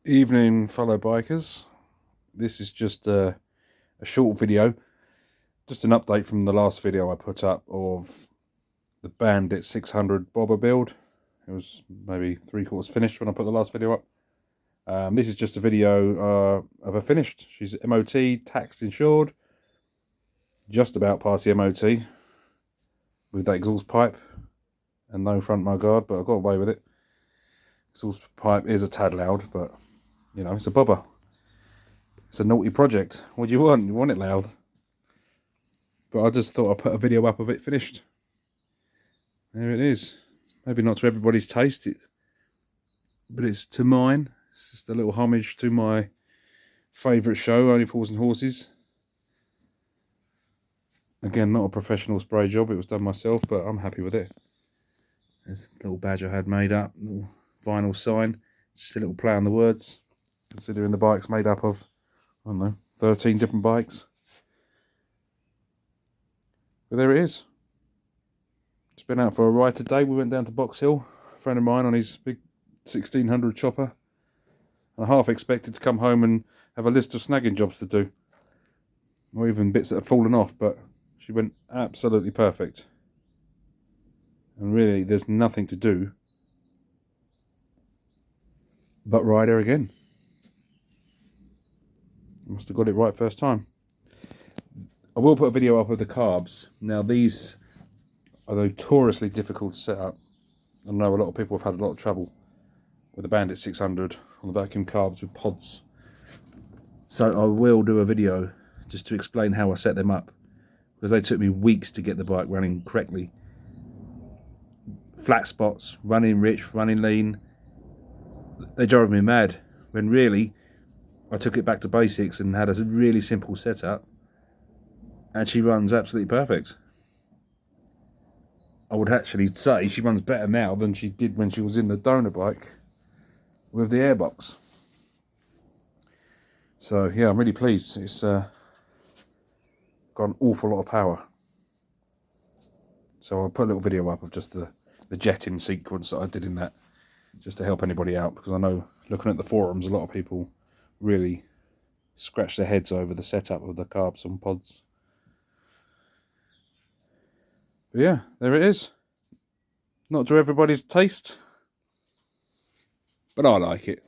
Evening, fellow bikers. This is just a short video, just an update from the last video I put up of the Bandit 600 bobber build. It was maybe 3/4 finished when I put the last video up. This is just a video of her finished. She's MOT, taxed, insured, just about past the MOT with that exhaust pipe and no front mudguard, but I got away with it. Exhaust pipe is a tad loud, but you know, it's a bobber. It's a naughty project. What do you want? You want it loud. But I just thought I'd put a video up of it finished. There it is. Maybe not to everybody's taste, but it's to mine. It's just a little homage to my favourite show, Only Fools and Horses. Again, not a professional spray job. It was done myself, but I'm happy with it. There's a little badge I had made up, little vinyl sign. Just a little play on the words, considering the bike's made up of, I don't know, 13 different bikes. But there it is. It's been out for a ride today. We went down to Box Hill, a friend of mine on his big 1600 chopper. And I half expected to come home and have a list of snagging jobs to do. Or even bits that have fallen off, but she went absolutely perfect. And really, there's nothing to do but ride her again. Must have got it right first time. I will put a video up of the carbs. Now these are notoriously difficult to set up. I know a lot of people have had a lot of trouble with the Bandit 600 on the vacuum carbs with pods. So I will do a video just to explain how I set them up, because they took me weeks to get the bike running correctly. Flat spots, running rich, running lean. They drove me mad, when really I took it back to basics and had a really simple setup, and she runs absolutely perfect. I would actually say she runs better now than she did when she was in the donor bike with the airbox. So yeah, I'm really pleased. It's got an awful lot of power. So I'll put a little video up of just the jetting sequence that I did in that, just to help anybody out, because I know, looking at the forums, a lot of people really scratch their heads over the setup of the carbs and pods. But yeah, there it is. Not to everybody's taste, but I like it.